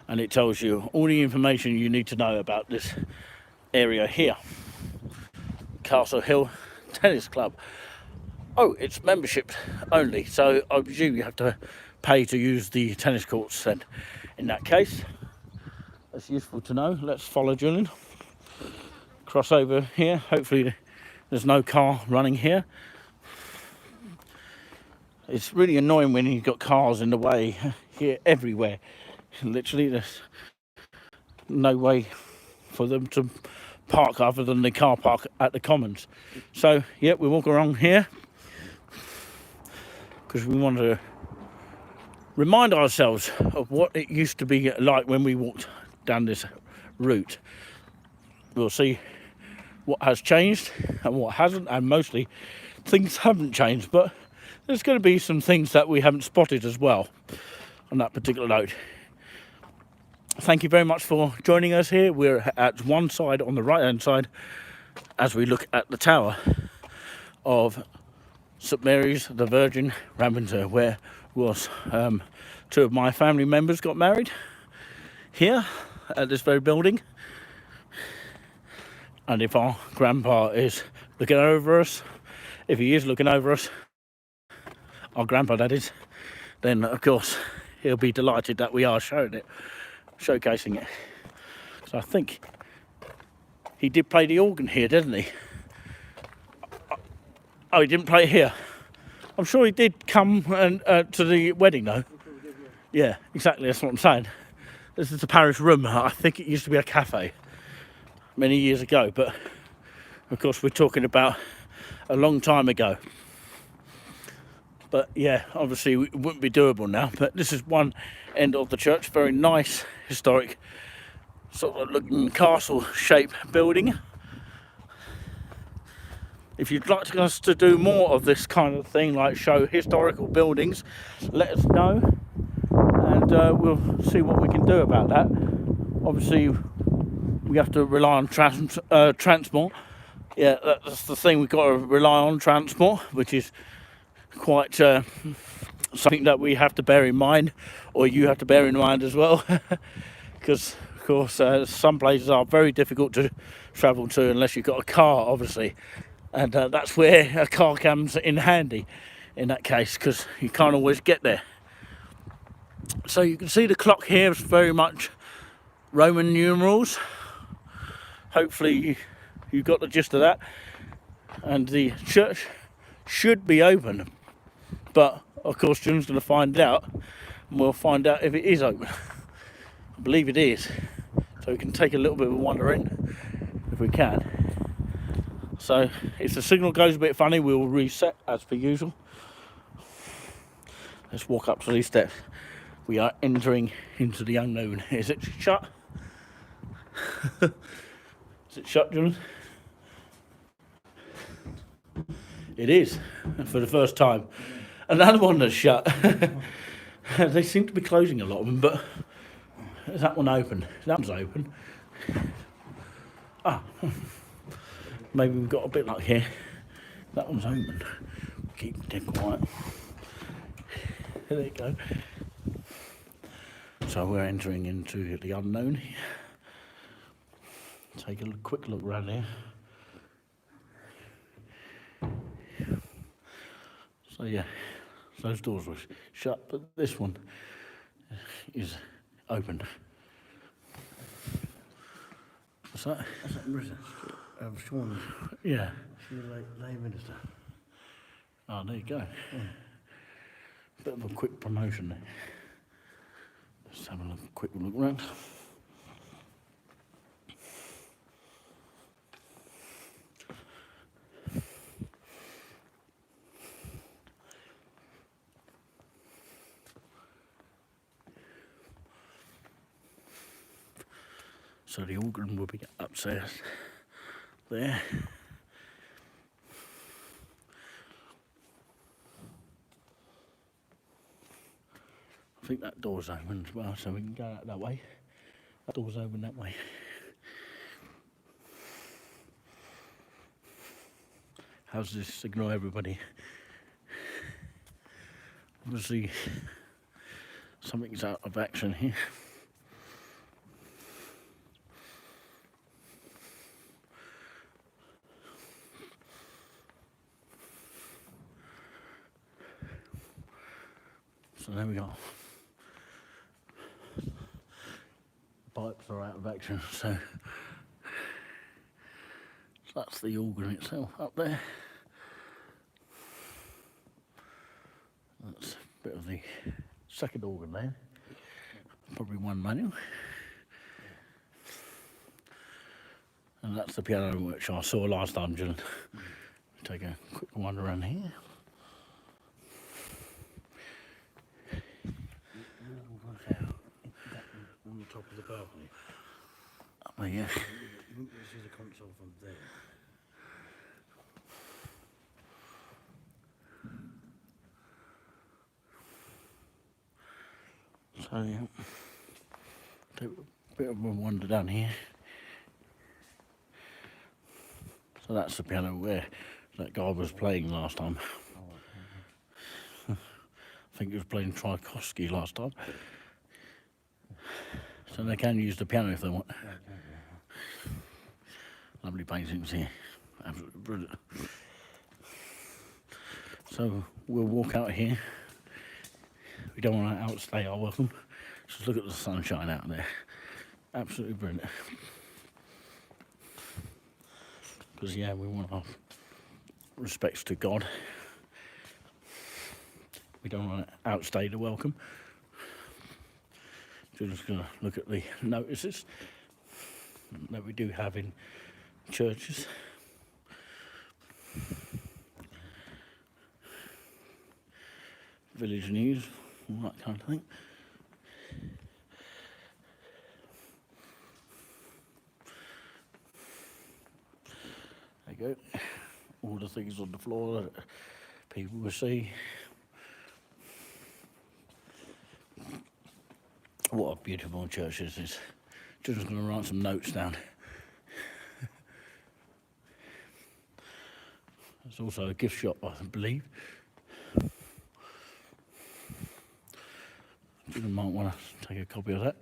and it tells you all the information you need to know about this area here. Castle Hill Tennis Club. Oh, it's membership only, so I presume you have to pay to use the tennis courts then. In that case, that's useful to know. Let's follow Julian. Cross over here. Hopefully there's no car running here. It's really annoying when you've got cars in the way here everywhere. Literally, there's no way for them to park other than the car park at the Commons. So yeah, we walk around here because we want to remind ourselves of what it used to be like when we walked down this route. We'll see what has changed and what hasn't, and mostly things haven't changed, but there's going to be some things that we haven't spotted as well on that particular note. Thank you very much for joining us here. We're at one side, on the right hand side, as we look at the tower of St Mary's the Virgin, Ramsden, where was two of my family members got married here at this very building. And if our grandpa is looking over us, if he is looking over us, our grandpa that is, then of course he'll be delighted that we are showing it, showcasing it. So I think he did play the organ here, didn't he? Oh, he didn't play it here. I'm sure he did come and to the wedding though. Yeah, exactly, that's what I'm saying. This is the parish room. I think it used to be a cafe many years ago, but of course we're talking about a long time ago. But yeah, obviously it wouldn't be doable now. But this is one end of the church, very nice historic sort of looking castle shaped building. If you'd like us to do more of this kind of thing, like show historical buildings, let us know, and we'll see what we can do about that. Obviously, we have to rely on transport. Yeah, that's the thing, we've got to rely on transport, which is quite something that we have to bear in mind, or you have to bear in mind as well, because of course some places are very difficult to travel to unless you've got a car, obviously. And that's where a car comes in handy in that case, because you can't always get there. So you can see the clock here is very much Roman numerals. Hopefully you got the gist of that. And the church should be open, but of course Jim's going to find out, and we'll find out if it is open. I believe it is, so we can take a little bit of a wander in if we can. So if the signal goes a bit funny, we'll reset as per usual. Let's walk up to these steps. We are entering into the unknown. Is it shut? Is it shut, John? It is, for the first time. Another one that's shut. They seem to be closing a lot of them, but is that one open? That one's open. Ah. Maybe we've got a bit luck here. That one's open. Keep dead quiet. There you go. So we're entering into the unknown here. Take a quick look around here. So yeah, those doors were shut, but this one is open. What's that? That's at Marissa. Sean. Yeah. She's a lay minister. Oh, there you go. Yeah. Bit of a quick promotion there. Let's have a quick look around. So the organ will be upstairs there. I think that door's open as well, so we can go out that way. That door's open that way. How's this signal, everybody? Obviously, something's out of action here. So there we go. Pipes are out of action, so that's the organ itself up there. That's a bit of the second organ there. Probably one manual. And that's the piano which I saw last time, Jill. Take a quick wander around here. On the top of the balcony. Oh yeah. You wouldn't be able to see the console from there. So yeah, take a bit of a wander down here. So that's the piano where that guy was playing last time. I think he was playing Tchaikovsky last time. So they can use the piano if they want. Lovely paintings here. Absolutely brilliant. So we'll walk out here. We don't want to outstay our welcome. Just look at the sunshine out there. Absolutely brilliant. Because yeah, we want our respects to God. We don't want to outstay the welcome. So we're just going to look at the notices that we do have in churches. Village news, all that kind of thing. go. All the things on the floor that people will see. What a beautiful church this is. Just going to write some notes down. There's also a gift shop, I believe. You might want to take a copy of that.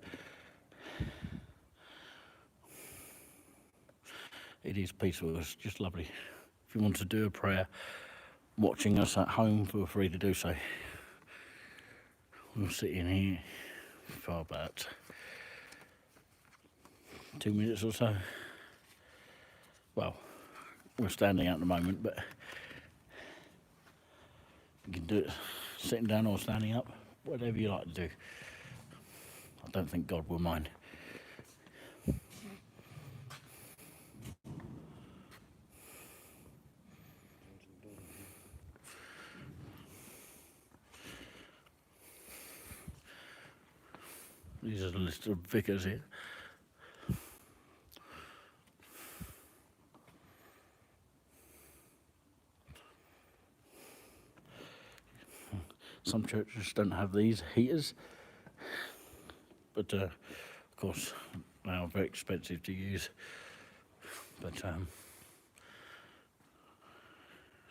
It is peaceful, it's just lovely. If you want to do a prayer watching us at home, feel free to do so. We'll sit in here for about 2 minutes or so. Well, we're standing at the moment, but you can do it sitting down or standing up, whatever you like to do. I don't think God will mind. These are the list of vicars here. Some churches don't have these heaters, but of course they are very expensive to use. But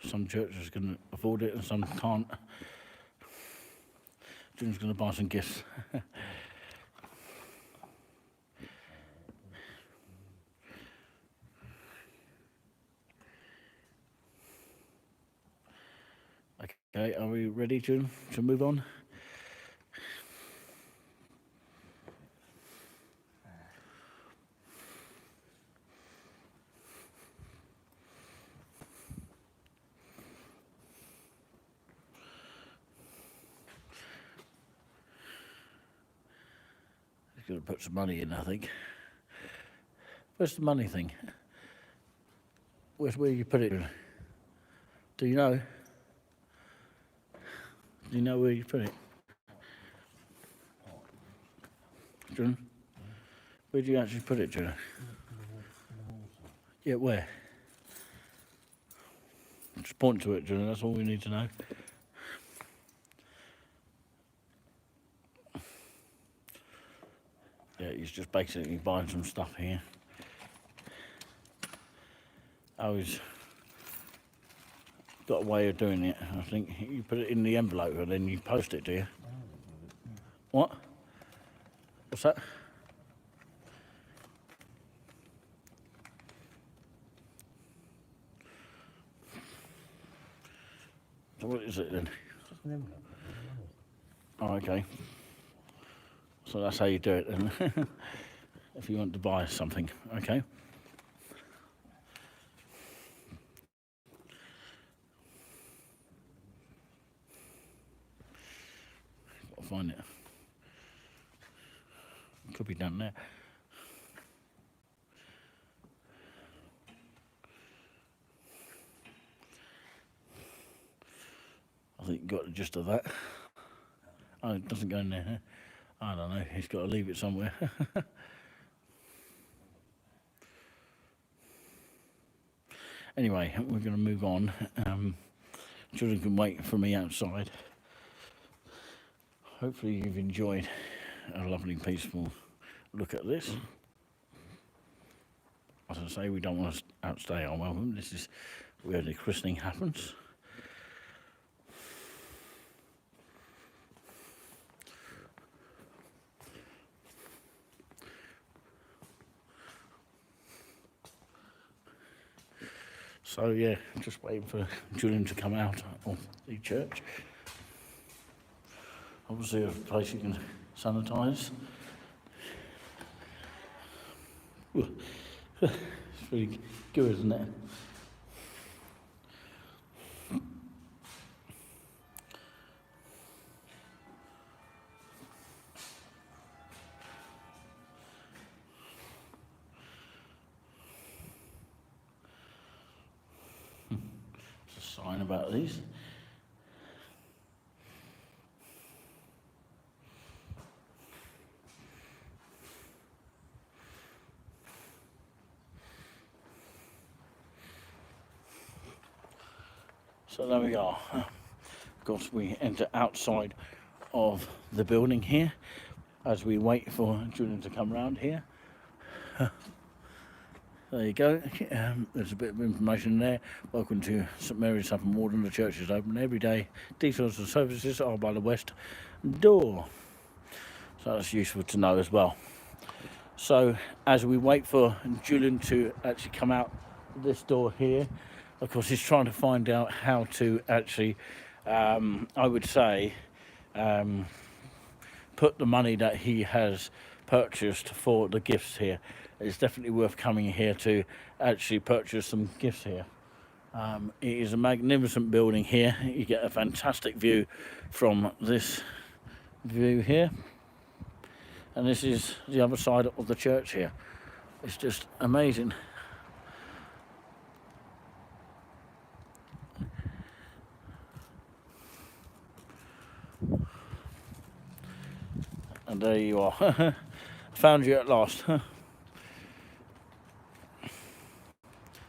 some churches can afford it and some can't. Jim's going to buy some gifts. Okay, are we ready to move on? He's going to put some money in, I think. Where's the money thing? Where's where you put it? Do you know? Do you know where you put it? John? Where do you actually put it, John? Yeah, where? Just point to it, John, that's all we need to know. Yeah, he's just basically buying some stuff here. Oh, he's got a way of doing it. I think you put it in the envelope and then you post it, do you? What? What's that? So what is it then? Just an envelope. Oh, okay. So that's how you do it then. If you want to buy something, okay. Got to find it. Could be down there. I think you got the gist of that. Oh, it doesn't go in there. Huh? I don't know. He's got to leave it somewhere. Anyway, we're going to move on. Children can wait for me outside. Hopefully you've enjoyed a lovely, peaceful look at this. As I say, we don't want to outstay our welcome. This is where the christening happens. So yeah, just waiting for Julian to come out of the church. Obviously a place you can sanitise. It's really good, isn't it? There's a sign about these. So there we are. Of course, we enter outside of the building here as we wait for Julian to come round here. There you go. There's a bit of information there. Welcome to St Mary's, Saffron Walden. The church is open every day. Details of services are by the west door. So that's useful to know as well. So as we wait for Julian to actually come out this door here, of course he's trying to find out how to actually, I would say, put the money that he has purchased for the gifts here. It's definitely worth coming here to actually purchase some gifts here. It is a magnificent building here. You get a fantastic view from this view here. And this is the other side of the church here. It's just amazing. And there you are. Found you at last.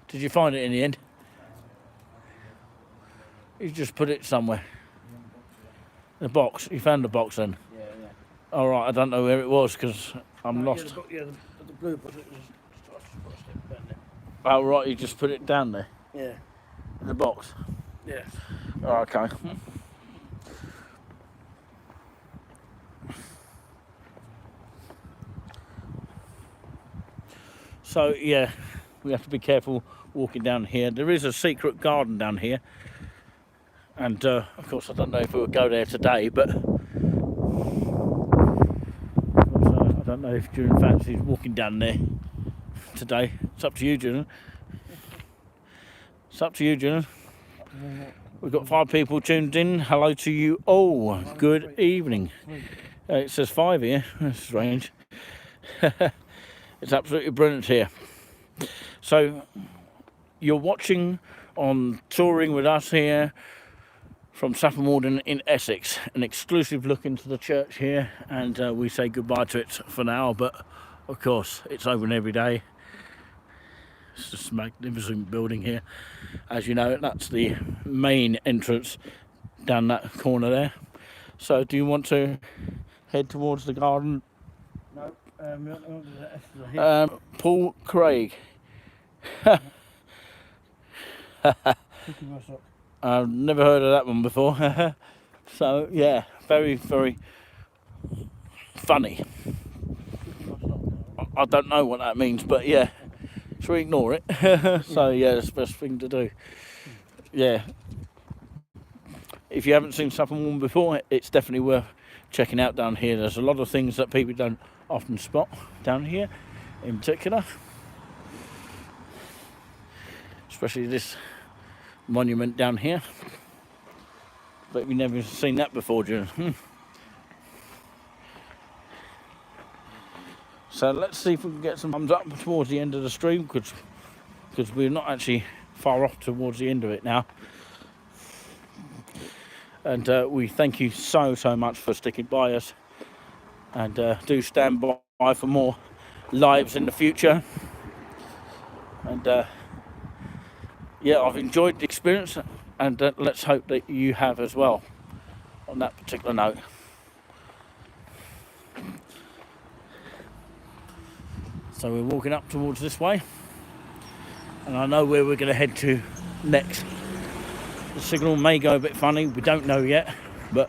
Did you find it in the end? You just put it somewhere. The box. You found the box then? Yeah. All right. I don't know where it was because I'm lost. Yeah, the blue book. It was down there. Oh right. You just put it down there Yeah. in the box. Yeah. Oh, okay. So yeah, we have to be careful walking down here. There is a secret garden down here, and of course I don't know if we'll go there today, but of course, I don't know if Julian fancies walking down there today. It's up to you, Julian. It's up to you, Julian. We've got 5 people tuned in. Hello to you all. Good evening. It says 5 here. That's strange. It's absolutely brilliant here. So you're watching on Touring with us here from Saffron Walden in Essex. An exclusive look into the church here, and we say goodbye to it for now, but of course it's open every day. It's just a magnificent building here. As you know, that's the main entrance down that corner there. So do you want to head towards the garden? No. Paul Craig. I've never heard of that one before. So yeah, very, very funny. I don't know what that means, but yeah, should we ignore it? So yeah, that's the best thing to do. Yeah. If you haven't seen Saffron Walden before, it's definitely worth checking out down here. There's a lot of things that people don't often spot down here in particular, especially this monument down here. But we've never seen that before, Julian. So let's see if we can get some thumbs up towards the end of the stream, because we're not actually far off towards the end of it now. And we thank you so much for sticking by us, and do stand by for more lives in the future. And yeah, I've enjoyed the experience, and let's hope that you have as well on that particular note. So we're walking up towards this way, and I know where we're going to head to next. The signal may go a bit funny, we don't know yet, but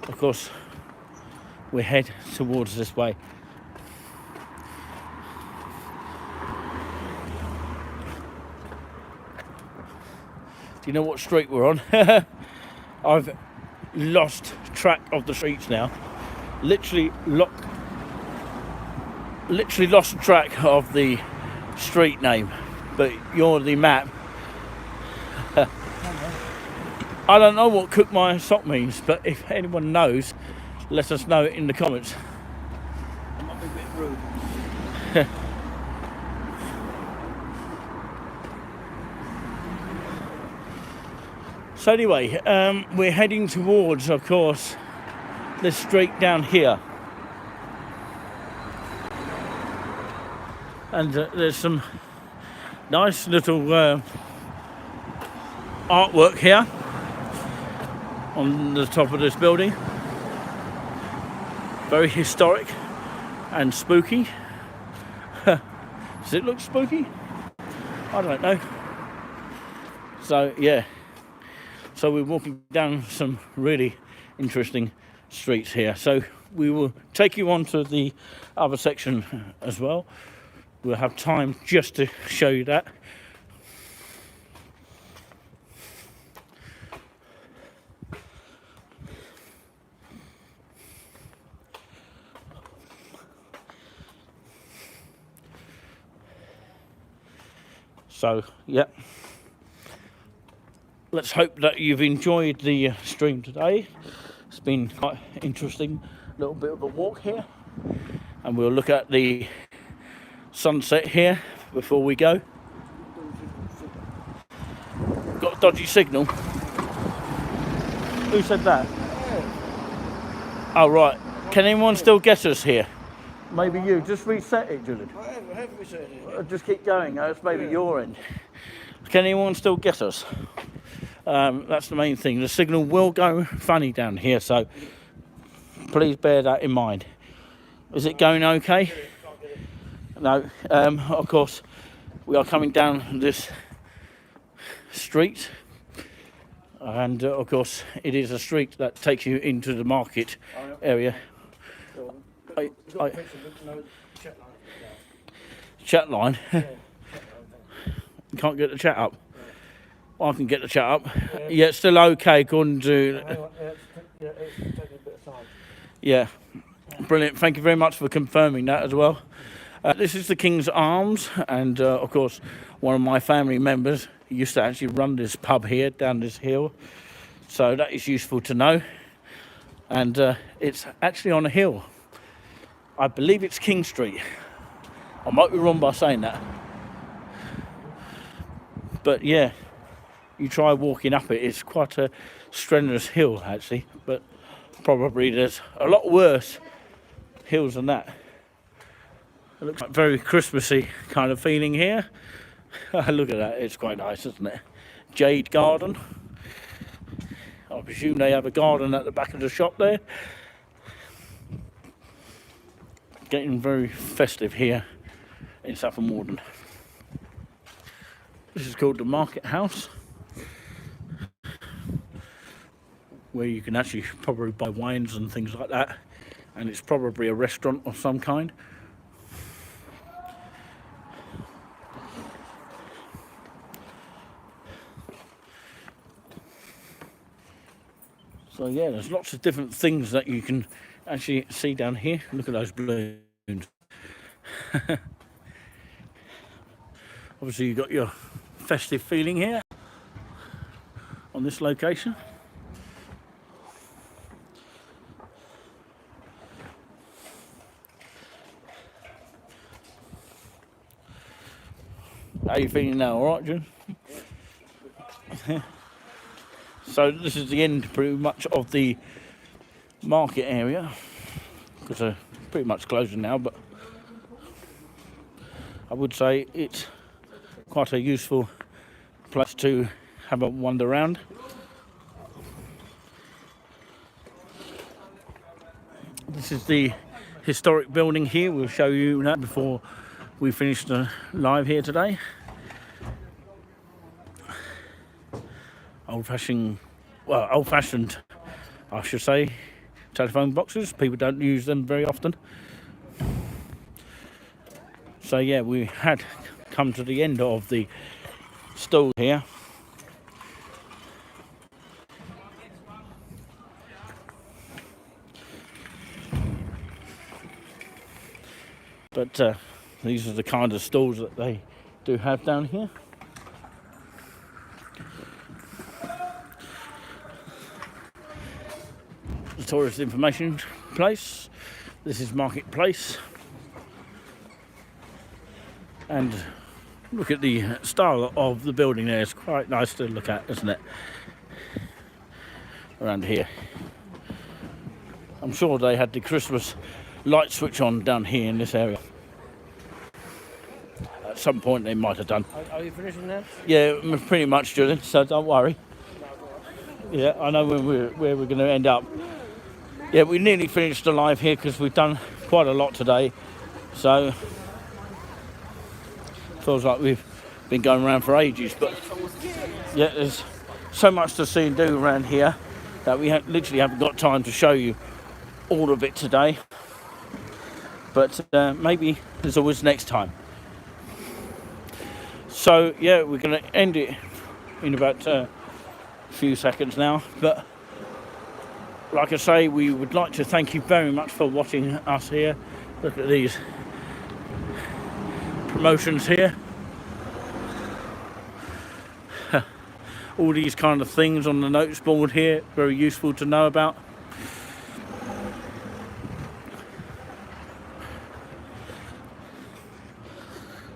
of course we head towards this way. Do you know what street we're on? I've lost track of the streets now. Literally lost track of the street name, but you're the map. I don't know what cook my sock means, but if anyone knows, let us know in the comments. I might be a bit rude. So anyway, we're heading towards, of course, this street down here. And there's some nice little artwork here. on the top of this building. Very historic and spooky. Does it look spooky? I don't know. So yeah, so we're walking down some really interesting streets here. So we will take you on to the other section as well. We'll have time just to show you that. So, yeah, let's hope that you've enjoyed the stream today. It's been quite interesting, a little bit of a walk here. And we'll look at the sunset here before we go. Got a dodgy signal. Who said that? Oh, right. Can anyone still get us here? Maybe you. Just reset it, Julian. Whatever we said it. Just keep going. It's maybe your end. Can anyone still get us? That's the main thing. The signal will go funny down here, so please bear that in mind. Is it going okay? No. Of course, we are coming down this street, and of course, it is a street that takes you into the market area. Chat line. You can't get the chat up. Well, I can get the chat up. Yeah, it's still okay according to. It's taking a bit of time. Yeah, brilliant. Thank you very much for confirming that as well. This is the King's Arms, and of course, one of my family members used to actually run this pub here down this hill, so that is useful to know. And it's actually on a hill. I believe it's King Street. I might be wrong by saying that. But yeah, you try walking up it. It's quite a strenuous hill, actually. But probably there's a lot worse hills than that. It looks like very Christmassy kind of feeling here. Look at that. It's quite nice, isn't it? Jade garden. I presume they have a garden at the back of the shop there. Getting very festive here in Saffron Walden. This is called the Market House, where you can actually probably buy wines and things like that, and it's probably a restaurant of some kind. So yeah, there's lots of different things that you can actually see down here. Look at those balloons. Obviously you've got your festive feeling here on this location. How are you feeling now? All right, June? So this is the end pretty much of the market area, because they're pretty much closing now, but I would say it's quite a useful place to have a wander around. This is the historic building here. We'll show you that before we finish the live here today. Old-fashioned, I should say, telephone boxes. People don't use them very often. So yeah, we had come to the end of the stall here. But these are the kind of stalls that they do have down here. The tourist information place. This is Marketplace. And look at the style of the building there. It's quite nice to look at, isn't it? Around here. I'm sure they had the Christmas light switch on down here in this area. At some point they might have done. Are you finishing now? Yeah, pretty much, Julian, so don't worry. Yeah, I know where we're going to end up. Yeah, we nearly finished the live here because we've done quite a lot today. So, feels like we've been going around for ages. But, yeah, there's so much to see and do around here that we literally haven't got time to show you all of it today. But maybe there's always next time. So, yeah, we're going to end it in about a few seconds now. But, like I say, we would like to thank you very much for watching us here. Look at these promotions here. All these kind of things on the notes board here, very useful to know about.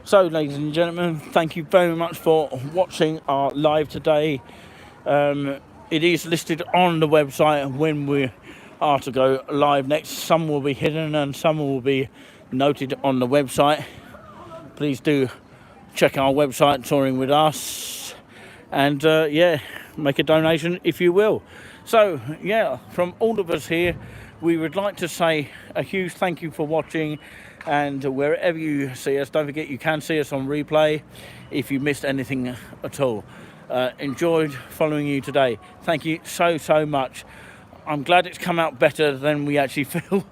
So, ladies and gentlemen, thank you very much for watching our live today. It is listed on the website when we are to go live next. Some will be hidden and some will be noted on the website. Please do check our website, Touring With Us, and yeah, make a donation if you will. So, yeah, from all of us here, we would like to say a huge thank you for watching. And wherever you see us, don't forget you can see us on replay if you missed anything at all. Enjoyed following you today. Thank you so much. I'm glad it's come out better than we actually feel.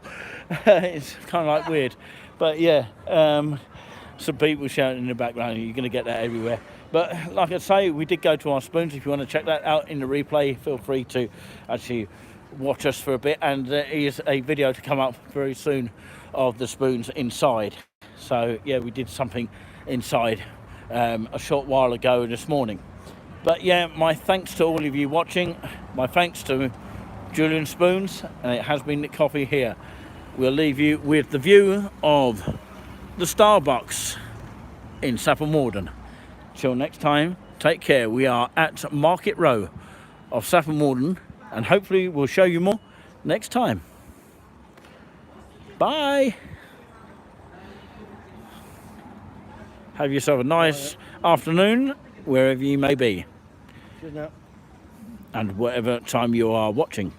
It's kind of like weird. But yeah, some people shouting in the background. You're going to get that everywhere. But like I say, we did go to our spoons. If you want to check that out in the replay, feel free to actually watch us for a bit. And there is a video to come up very soon of the spoons inside. So yeah, we did something inside a short while ago this morning. But yeah, my thanks to all of you watching. My thanks to Julian Spoons, and it has been Nick Coffey here. We'll leave you with the view of the Starbucks in Saffron Walden. Till next time, take care. We are at Market Row of Saffron Walden, and hopefully we'll show you more next time. Bye. Have yourself a nice afternoon wherever you may be, Cheers now. and whatever time you are watching.